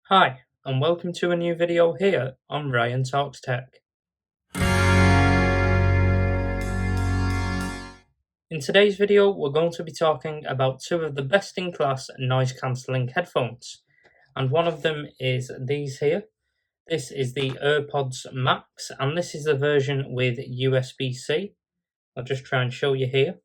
Hi, and welcome to a new video here on Ryan Talks Tech. In today's video, we're going to be talking about two of the best-in-class noise-cancelling headphones, and one of them is these here. This is the AirPods Max, and this is the version with USB-C. I'll just try and show you here.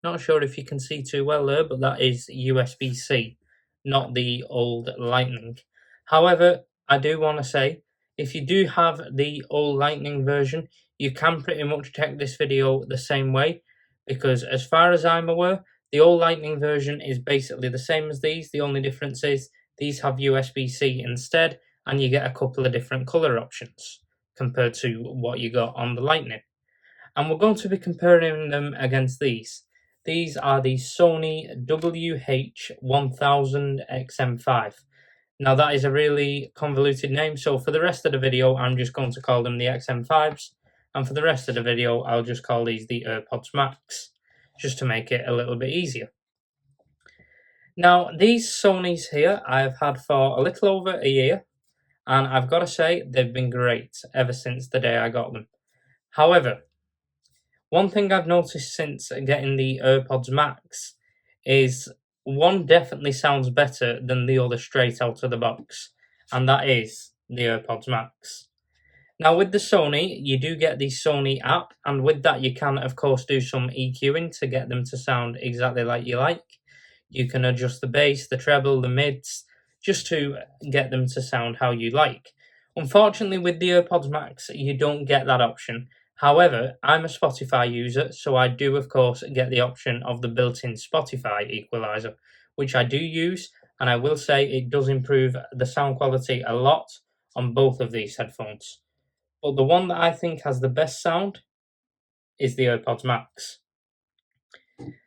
Not sure if you can see too well there, but that is USB-C, not the old Lightning. However, I do want to say, if you do have the old Lightning version, you can pretty much check this video the same way, because as far as I'm aware, the old Lightning version is basically the same as these. The only difference is these have USB-C instead, and you get a couple of different color options compared to what you got on the Lightning. And we're going to be comparing them against these. These are the Sony XM5. Now that is a really convoluted name, so for the rest of the video I'm just going to call them the XM5s, and for the rest of the video I'll just call these the AirPods Max, just to make it a little bit easier. Now these Sonys here I've had for a little over a year, and I've got to say they've been great ever since the day I got them. However, one thing I've noticed since getting the AirPods Max is one definitely sounds better than the other straight out of the box, and that is the AirPods Max. Now with the Sony, you do get the Sony app, and with that you can of course do some EQing to get them to sound exactly like you like. You can adjust the bass, the treble, the mids, just to get them to sound how you like. Unfortunately with the AirPods Max, you don't get that option. However, I'm a Spotify user, so I do of course get the option of the built-in Spotify equalizer, which I do use, and I will say it does improve the sound quality a lot on both of these headphones. But the one that I think has the best sound is the AirPods Max.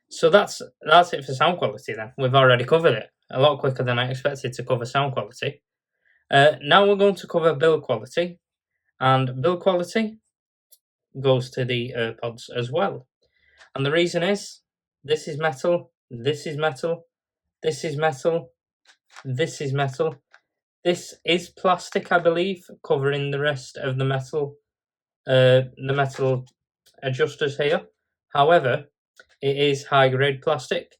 So that's it for sound quality then. We've already covered it a lot quicker than I expected to cover sound quality. Now we're going to cover build quality, and build quality goes to the AirPods as well. And the reason is, this is metal, this is metal, this is metal, this is metal. This is plastic, I believe, covering the rest of the metal adjusters here. However, it is high grade plastic,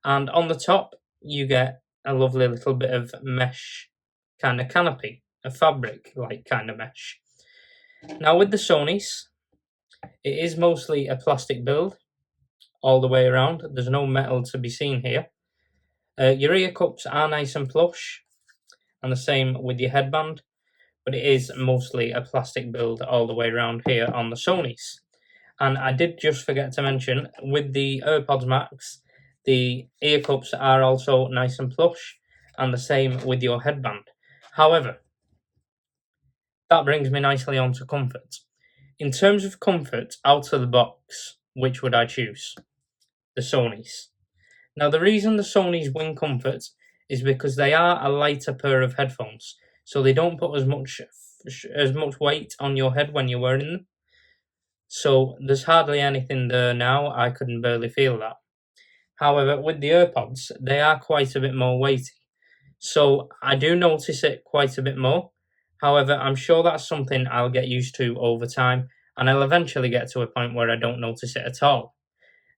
and on the top you get a lovely little bit of mesh kind of canopy, a fabric like kind of mesh. Now with the Sonys, it is mostly a plastic build all the way around. There's no metal to be seen here. Your ear cups are nice and plush, and the same with your headband, but it is mostly a plastic build all the way around here on the Sonys. And I did just forget to mention, with the AirPods Max, the ear cups are also nice and plush, and the same with your headband. However, that brings me nicely on to comfort. In terms of comfort, out of the box, which would I choose? The Sonys. Now the reason the Sonys win comfort is because they are a lighter pair of headphones, so they don't put as much weight on your head when you're wearing them. So there's hardly anything there now, I couldn't barely feel that. However, with the AirPods, they are quite a bit more weighty, so I do notice it quite a bit more. However, I'm sure that's something I'll get used to over time, and I'll eventually get to a point where I don't notice it at all.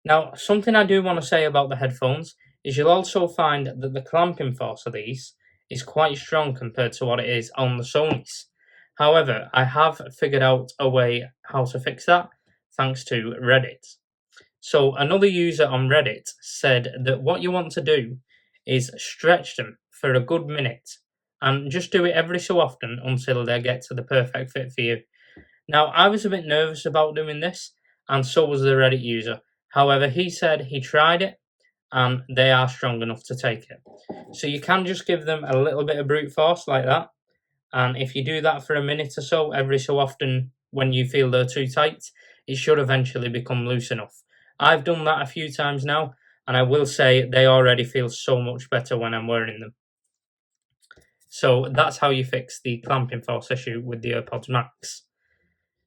Now, something I do want to say about the headphones is you'll also find that the clamping force of these is quite strong compared to what it is on the Sonys. However, I have figured out a way how to fix that thanks to Reddit. So another user on Reddit said that what you want to do is stretch them for a good minute, and just do it every so often until they get to the perfect fit for you. Now, I was a bit nervous about doing this, and so was the Reddit user. However, he said he tried it, and they are strong enough to take it. So you can just give them a little bit of brute force like that, and if you do that for a minute or so, every so often when you feel they're too tight, it should eventually become loose enough. I've done that a few times now, and I will say they already feel so much better when I'm wearing them. So that's how you fix the clamping force issue with the AirPods Max.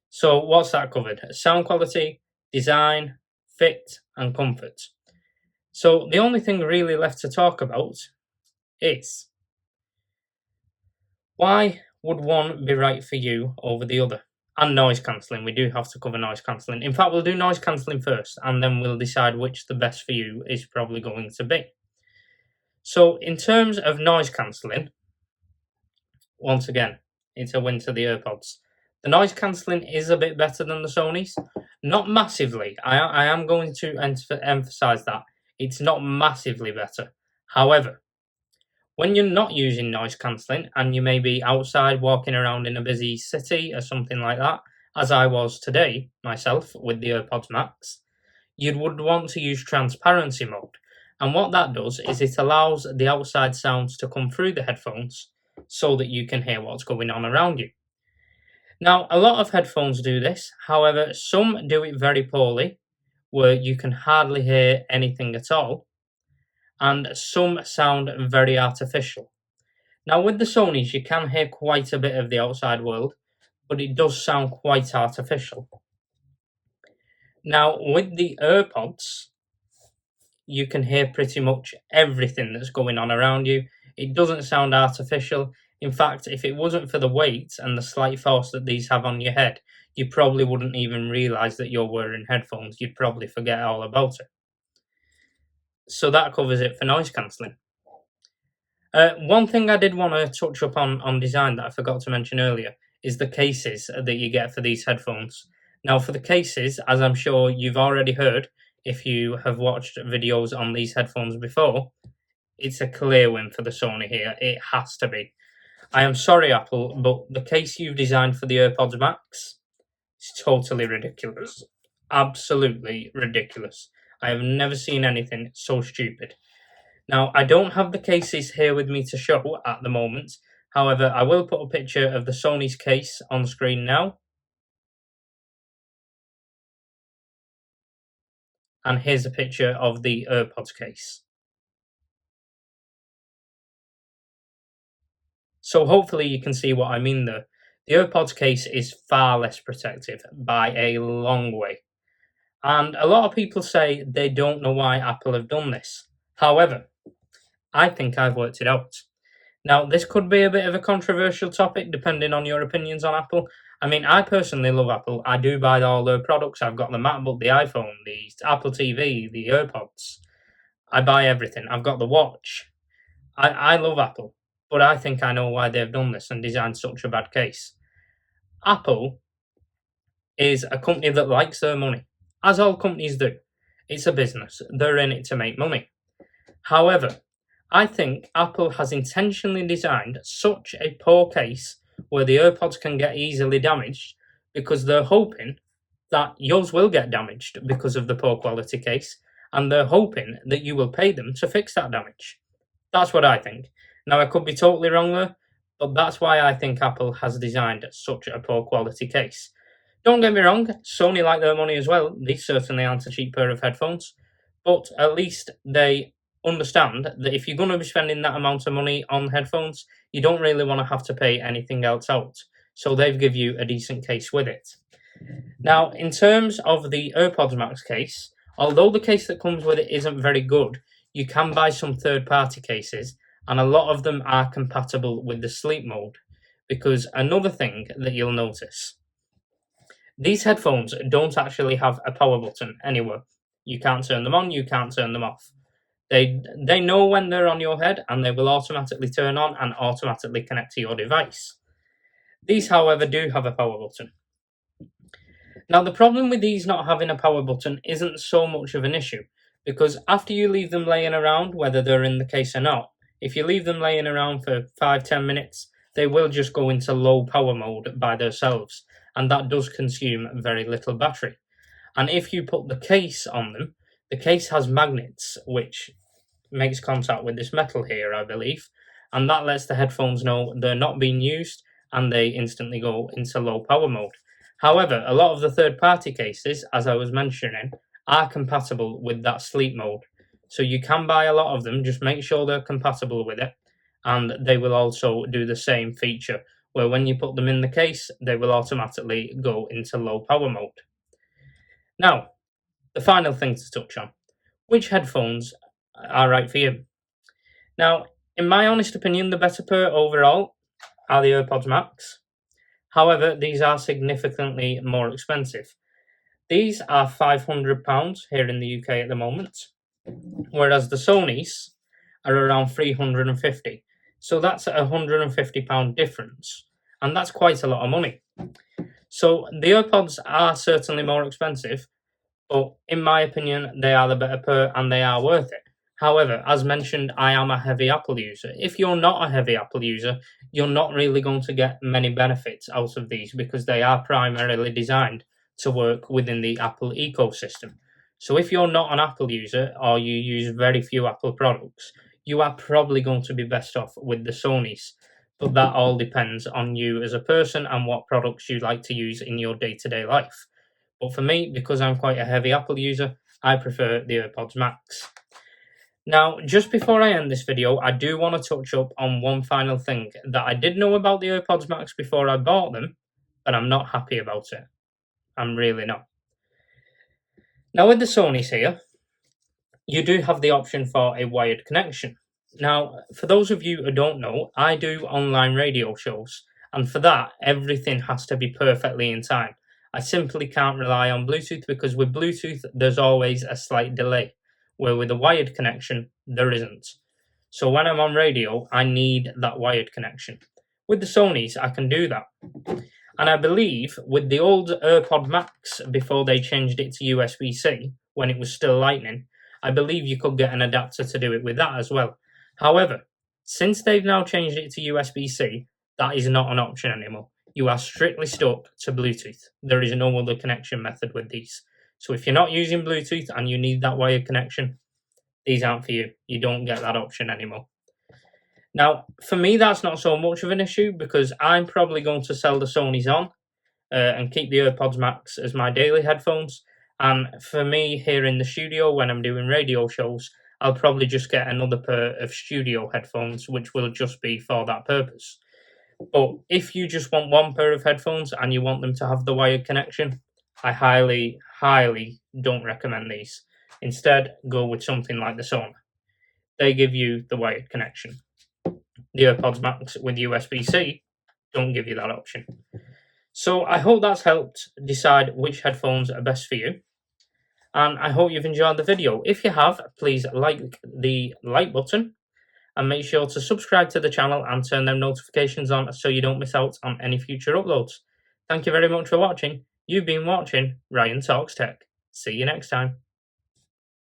So what's that covered? Sound quality, design, fit, and comfort. So the only thing really left to talk about is Why would one be right for you over the other? And noise cancelling. We do have to cover noise cancelling. In fact, we'll do noise cancelling first, and then we'll decide which the best for you is probably going to be. So, in terms of noise cancelling, once again, it's a win to the AirPods. The noise cancelling is a bit better than the Sony's. Not massively. I am going to emphasize that. It's not massively better. However, when you're not using noise cancelling and you may be outside walking around in a busy city or something like that, as I was today myself with the AirPods Max, you would want to use transparency mode. And what that does is it allows the outside sounds to come through the headphones so that you can hear what's going on around you. Now, a lot of headphones do this, however, some do it very poorly, where you can hardly hear anything at all, and some sound very artificial. Now, with the Sonys, you can hear quite a bit of the outside world, but it does sound quite artificial. Now, with the AirPods, you can hear pretty much everything that's going on around you. It doesn't sound artificial. In fact, if it wasn't for the weight and the slight force that these have on your head, you probably wouldn't even realise that you're wearing headphones. You'd probably forget all about it. So that covers it for noise cancelling. One thing I did want to touch up on design that I forgot to mention earlier is the cases that you get for these headphones. Now, for the cases, as I'm sure you've already heard, if you have watched videos on these headphones before, it's a clear win for the Sony here. It has to be. I am sorry, Apple, but the case you've designed for the AirPods Max is totally ridiculous. Absolutely ridiculous. I have never seen anything so stupid. Now, I don't have the cases here with me to show at the moment. However, I will put a picture of the Sony's case on screen now. And here's a picture of the AirPods case. So hopefully you can see what I mean there. The AirPods case is far less protective by a long way. And a lot of people say they don't know why Apple have done this. However, I think I've worked it out. Now, this could be a bit of a controversial topic depending on your opinions on Apple. I mean, I personally love Apple. I do buy all their products. I've got the MacBook, the iPhone, the Apple TV, the AirPods. I buy everything. I've got the watch. I love Apple, but I think I know why they've done this and designed such a bad case. Apple is a company that likes their money, as all companies do. It's a business. They're in it to make money. However, I think Apple has intentionally designed such a poor case where the AirPods can get easily damaged because they're hoping that yours will get damaged because of the poor quality case, and they're hoping that you will pay them to fix that damage. That's what I think. Now, I could be totally wrong there, but that's why I think Apple has designed such a poor quality case. Don't get me wrong, Sony like their money as well. These certainly aren't a cheap pair of headphones, but at least they understand that if you're going to be spending that amount of money on headphones, you don't really want to have to pay anything else out. So they've give you a decent case with it. Now, in terms of the AirPods Max case, although the case that comes with it isn't very good, you can buy some third-party cases, and a lot of them are compatible with the sleep mode. Because another thing that you'll notice, these headphones don't actually have a power button anywhere. You can't turn them on, you can't turn them off. They know when they're on your head, and they will automatically turn on and automatically connect to your device. These, however, do have a power button. Now, the problem with these not having a power button isn't so much of an issue, because after you leave them laying around, whether they're in the case or not, if you leave them laying around for 5-10 minutes, they will just go into low power mode by themselves, and that does consume very little battery. And if you put the case on them, the case has magnets, which makes contact with this metal here, I believe, and that lets the headphones know they're not being used, and they instantly go into low power mode. However, a lot of the third-party cases, as I was mentioning, are compatible with that sleep mode. So you can buy a lot of them, just make sure they're compatible with it, and they will also do the same feature, where when you put them in the case, they will automatically go into low power mode. Now, the final thing to touch on, which headphones are right for you? Now, in my honest opinion, the better pair overall are the AirPods Max. However, these are significantly more expensive. These are £500 here in the UK at the moment, whereas the Sonys are around 350. So that's a £150 difference, and that's quite a lot of money. So the AirPods are certainly more expensive, but in my opinion, they are the better pair and they are worth it. However, as mentioned, I am a heavy Apple user. If you're not a heavy Apple user, you're not really going to get many benefits out of these because they are primarily designed to work within the Apple ecosystem. So if you're not an Apple user or you use very few Apple products, you are probably going to be best off with the Sonys. But that all depends on you as a person and what products you like to use in your day-to-day life. But for me, because I'm quite a heavy Apple user, I prefer the AirPods Max. Now, just before I end this video, I do want to touch up on one final thing that I did know about the AirPods Max before I bought them, but I'm not happy about it. I'm really not. Now, with the Sonys here, you do have the option for a wired connection. Now, for those of you who don't know, I do online radio shows, and for that, everything has to be perfectly in time. I simply can't rely on Bluetooth because with Bluetooth, there's always a slight delay, where with a wired connection, there isn't. So when I'm on radio, I need that wired connection. With the Sonys, I can do that. And I believe with the old AirPod Max, before they changed it to USB-C, when it was still Lightning, I believe you could get an adapter to do it with that as well. However, since they've now changed it to USB-C, that is not an option anymore. You are strictly stuck to Bluetooth. There is no other connection method with these. So if you're not using Bluetooth and you need that wired connection, these aren't for you. You don't get that option anymore. Now, for me, that's not so much of an issue because I'm probably going to sell the Sonys on and keep the AirPods Max as my daily headphones. And for me, here in the studio, when I'm doing radio shows, I'll probably just get another pair of studio headphones, which will just be for that purpose. But if you just want one pair of headphones and you want them to have the wired connection, I highly, highly don't recommend these. Instead, go with something like the Sony. They give you the wired connection. The AirPods Max with USB-C don't give you that option. So I hope that's helped decide which headphones are best for you. And I hope you've enjoyed the video. If you have, please like the like button and make sure to subscribe to the channel and turn them notifications on so you don't miss out on any future uploads. Thank you very much for watching. You've been watching Ryan Talks Tech. See you next time.